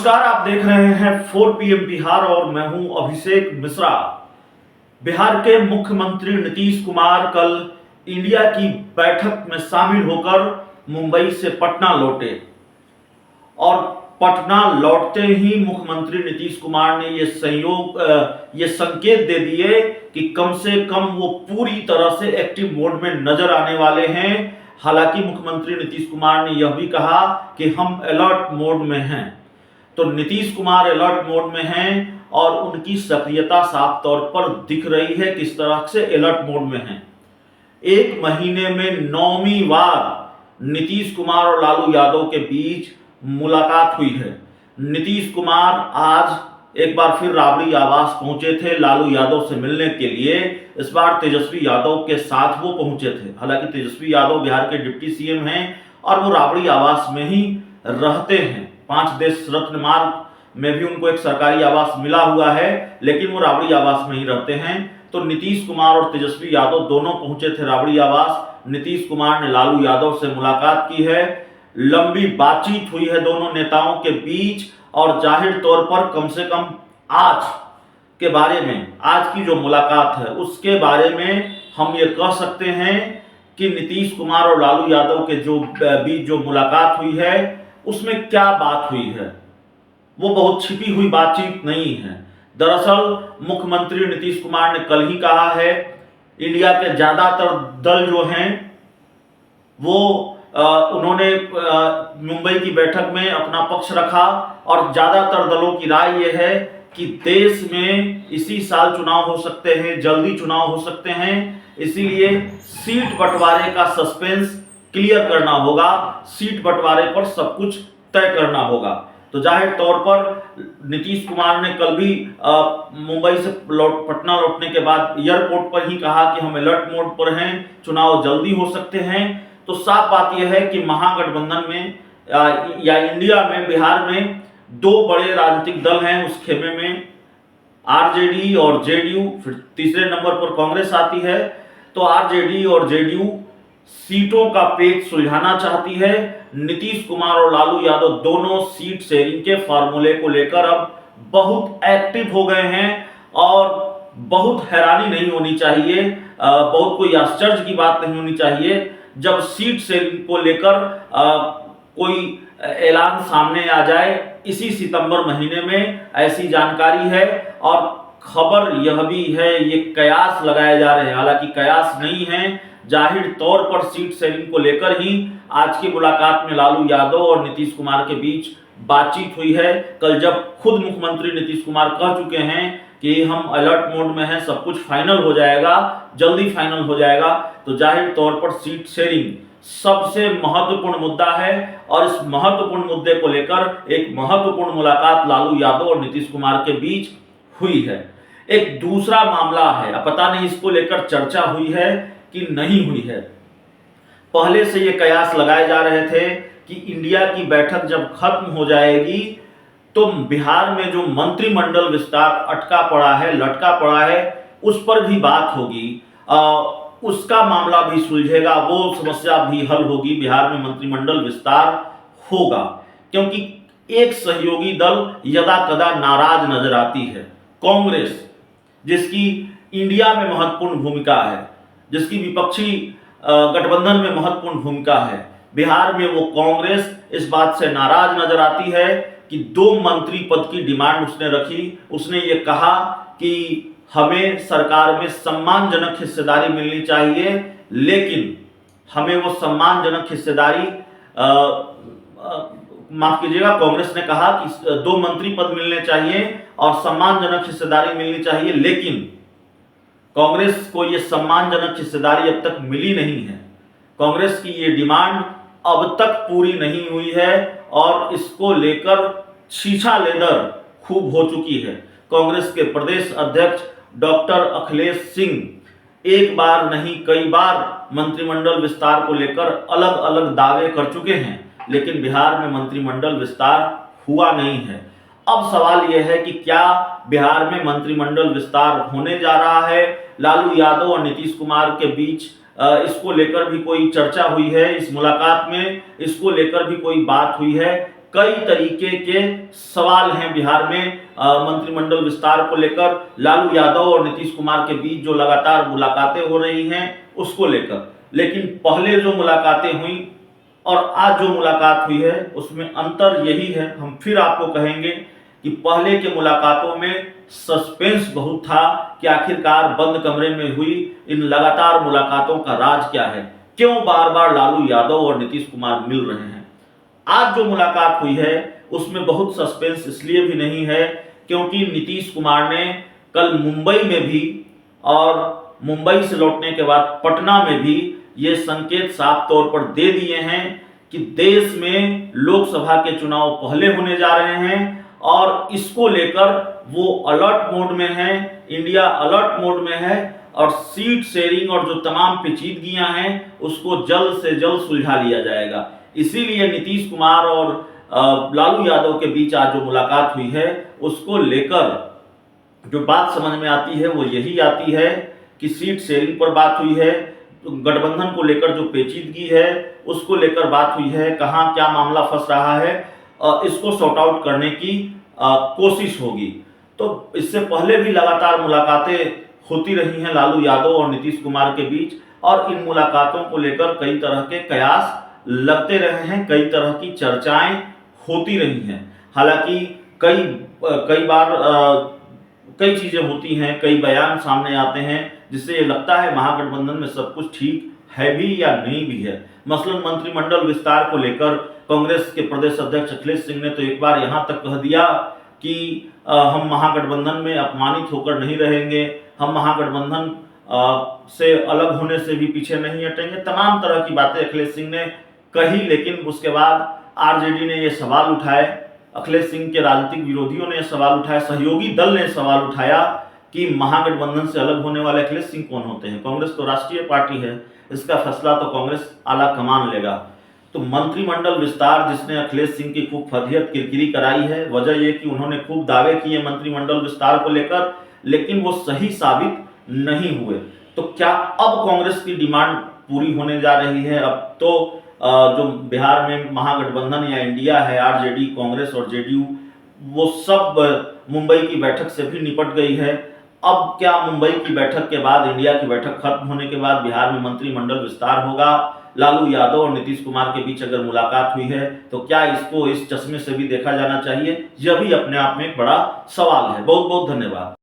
नमस्कार, आप देख रहे हैं 4 PM बिहार और मैं हूं अभिषेक मिश्रा। बिहार के मुख्यमंत्री नीतीश कुमार कल इंडिया की बैठक में शामिल होकर मुंबई से पटना लौटे और पटना लौटते ही मुख्यमंत्री नीतीश कुमार ने ये संकेत दे दिए कि कम से कम वो पूरी तरह से एक्टिव मोड में नजर आने वाले हैं। हालांकि मुख्यमंत्री नीतीश कुमार ने यह भी कहा कि हम अलर्ट मोड में हैं। तो नीतीश कुमार अलर्ट मोड में हैं और उनकी सक्रियता साफ तौर पर दिख रही है किस तरह से अलर्ट मोड में हैं। एक महीने में 9वीं बार नीतीश कुमार और लालू यादव के बीच मुलाकात हुई है। नीतीश कुमार आज एक बार फिर राबड़ी आवास पहुंचे थे लालू यादव से मिलने के लिए। इस बार तेजस्वी यादव के साथ वो पहुंचे थे। हालांकि तेजस्वी यादव बिहार के डिप्टी सीएम हैं और वो राबड़ी आवास में ही रहते हैं। 5 देश रत्न मार्ग में भी उनको एक सरकारी आवास मिला हुआ है, लेकिन वो राबड़ी आवास में ही रहते हैं। तो नीतीश कुमार और तेजस्वी यादव दोनों पहुंचे थे राबड़ी आवास। नीतीश कुमार ने लालू यादव से मुलाकात की है। लंबी बातचीत हुई है दोनों नेताओं के बीच और जाहिर तौर पर कम से कम आज के बारे में, आज की जो मुलाकात है उसके बारे में हम ये कह सकते हैं कि नीतीश कुमार और लालू यादव के बीच जो मुलाकात हुई है उसमें क्या बात हुई है, वो बहुत छिपी हुई बातचीत नहीं है। दरअसल मुख्यमंत्री नीतीश कुमार ने कल ही कहा है, इंडिया के ज्यादातर दल जो हैं वो उन्होंने मुंबई की बैठक में अपना पक्ष रखा और ज्यादातर दलों की राय यह है कि देश में इसी साल चुनाव हो सकते हैं, जल्दी चुनाव हो सकते हैं। इसीलिए सीट बंटवारे का सस्पेंस क्लियर करना होगा, सीट बंटवारे पर सब कुछ तय करना होगा। तो जाहिर तौर पर नीतीश कुमार ने कल भी मुंबई से पटना लौटने के बाद एयरपोर्ट पर ही कहा कि हम अलर्ट मोड पर हैं, चुनाव जल्दी हो सकते हैं। तो साफ बात यह है कि महागठबंधन में या इंडिया में, बिहार में 2 बड़े राजनीतिक दल हैं। उस खेमे में आरजेडी और जेडीयू, फिर तीसरे नंबर पर कांग्रेस आती है। तो आरजेडी और जेडीयू सीटों का पेच सुलझाना चाहती है। नीतीश कुमार और लालू यादव दोनों सीट शेयरिंग के फार्मूले को लेकर अब बहुत एक्टिव हो गए हैं और बहुत हैरानी नहीं होनी चाहिए, बहुत कोई आश्चर्य की बात नहीं होनी चाहिए जब सीट शेयरिंग को लेकर कोई ऐलान सामने आ जाए। इसी सितंबर महीने में ऐसी जानकारी है और खबर यह भी है, ये कयास लगाए जा रहे हैं, हालांकि कयास नहीं है, जाहिर तौर पर सीट शेयरिंग को लेकर ही आज की मुलाकात में लालू यादव और नीतीश कुमार के बीच बातचीत हुई है। कल जब खुद मुख्यमंत्री नीतीश कुमार कह चुके हैं कि हम अलर्ट मोड में हैं, सब कुछ फाइनल हो जाएगा, जल्दी फाइनल हो जाएगा, तो जाहिर तौर पर सीट शेयरिंग सबसे महत्वपूर्ण मुद्दा है और इस महत्वपूर्ण मुद्दे को लेकर एक महत्वपूर्ण मुलाकात लालू यादव और नीतीश कुमार के बीच हुई है। एक दूसरा मामला है, अब पता नहीं इसको लेकर चर्चा हुई है कि नहीं हुई है। पहले से ये कयास लगाए जा रहे थे कि इंडिया की बैठक जब खत्म हो जाएगी तो बिहार में जो मंत्रिमंडल विस्तार अटका पड़ा है, लटका पड़ा है, उस पर भी बात होगी, उसका मामला भी सुलझेगा, वो समस्या भी हल होगी, बिहार में मंत्रिमंडल विस्तार होगा। क्योंकि एक सहयोगी दल यदा कदा नाराज नजर आती है, कांग्रेस, जिसकी इंडिया में महत्वपूर्ण भूमिका है, जिसकी विपक्षी गठबंधन में महत्वपूर्ण भूमिका है। बिहार में वो कांग्रेस इस बात से नाराज नजर आती है कि 2 मंत्री पद की डिमांड उसने रखी। उसने ये कहा कि हमें सरकार में सम्मानजनक हिस्सेदारी मिलनी चाहिए, लेकिन हमें वो सम्मानजनक हिस्सेदारी माफ कीजिएगा, कांग्रेस ने कहा कि 2 मंत्री पद मिलने चाहिए और सम्मानजनक हिस्सेदारी मिलनी चाहिए, लेकिन कांग्रेस को यह सम्मानजनक हिस्सेदारी अब तक मिली नहीं है। कांग्रेस की ये डिमांड अब तक पूरी नहीं हुई है और इसको लेकर छीछा लेदर खूब हो चुकी है। कांग्रेस के प्रदेश अध्यक्ष डॉक्टर अखिलेश सिंह एक बार नहीं कई बार मंत्रिमंडल विस्तार को लेकर अलग अलग दावे कर चुके हैं, लेकिन बिहार में मंत्रिमंडल विस्तार हुआ नहीं है। अब सवाल यह है कि क्या बिहार में मंत्रिमंडल विस्तार होने जा रहा है? लालू यादव और नीतीश कुमार के बीच इसको लेकर भी कोई चर्चा हुई है, इस मुलाकात में इसको लेकर भी कोई बात हुई है? कई तरीके के सवाल हैं बिहार में मंत्रिमंडल विस्तार को लेकर। लालू यादव और नीतीश कुमार के बीच जो लगातार मुलाकातें हो रही हैं उसको लेकर, लेकिन पहले जो मुलाकातें हुई और आज जो मुलाकात हुई है उसमें अंतर यही है, हम फिर आपको कहेंगे कि पहले के मुलाकातों में सस्पेंस बहुत था कि आखिरकार बंद कमरे में हुई इन लगातार मुलाकातों का राज क्या है, क्यों बार बार लालू यादव और नीतीश कुमार मिल रहे हैं। आज जो मुलाकात हुई है उसमें बहुत सस्पेंस इसलिए भी नहीं है क्योंकि नीतीश कुमार ने कल मुंबई में भी और मुंबई से लौटने के बाद पटना में भी ये संकेत साफ तौर पर दे दिए हैं कि देश में लोकसभा के चुनाव पहले होने जा रहे हैं और इसको लेकर वो अलर्ट मोड में है, इंडिया अलर्ट मोड में है और सीट शेयरिंग और जो तमाम पेचीदगियां हैं उसको जल्द से जल्द सुलझा लिया जाएगा। इसीलिए नीतीश कुमार और लालू यादव के बीच आज जो मुलाकात हुई है उसको लेकर जो बात समझ में आती है वो यही आती है कि सीट शेयरिंग पर बात हुई है, तो गठबंधन को लेकर जो पेचीदगी है उसको लेकर बात हुई है, कहाँ क्या मामला फंस रहा है इसको सॉर्ट आउट करने की कोशिश होगी। तो इससे पहले भी लगातार मुलाकातें होती रही हैं लालू यादव और नीतीश कुमार के बीच और इन मुलाकातों को लेकर कई तरह के कयास लगते रहे हैं, कई तरह की चर्चाएं होती रही हैं। हालांकि कई बार कई चीजें होती हैं, कई बयान सामने आते हैं जिससे ये लगता है महागठबंधन में सब कुछ ठीक है भी या नहीं भी है। मसलन मंत्रिमंडल विस्तार को लेकर कांग्रेस के प्रदेश अध्यक्ष अखिलेश सिंह ने तो एक बार यहां तक कह दिया कि हम महागठबंधन में अपमानित होकर नहीं रहेंगे, हम महागठबंधन से अलग होने से भी पीछे नहीं हटेंगे। तमाम तरह की बातें अखिलेश सिंह ने कही, लेकिन उसके बाद आरजेडी ने ये सवाल उठाए, अखिलेश सिंह के राजनीतिक विरोधियों ने सवाल उठाया, सहयोगी दल ने सवाल उठाया कि महागठबंधन से अलग होने वाले अखिलेश सिंह कौन होते हैं। कांग्रेस तो राष्ट्रीय पार्टी है, इसका फैसला तो कांग्रेस आला कमान लेगा। तो मंत्रिमंडल विस्तार जिसने अखिलेश सिंह की खूब फदियत किरकिरी कराई है, वजह यह कि उन्होंने खूब दावे किए मंत्रिमंडल विस्तार को लेकर, लेकिन वो सही साबित नहीं हुए। तो क्या अब कांग्रेस की डिमांड पूरी होने जा रही है? अब तो जो बिहार में महागठबंधन या इंडिया है, आरजेडी, कांग्रेस और जेडीयू, वो सब मुंबई की बैठक से भी निपट गई है। अब क्या मुंबई की बैठक के बाद, इंडिया की बैठक खत्म होने के बाद बिहार में मंत्रिमंडल विस्तार होगा? लालू यादव और नीतीश कुमार के बीच अगर मुलाकात हुई है तो क्या इसको इस चश्मे से भी देखा जाना चाहिए? यह भी अपने आप में एक बड़ा सवाल है। बहुत बहुत धन्यवाद।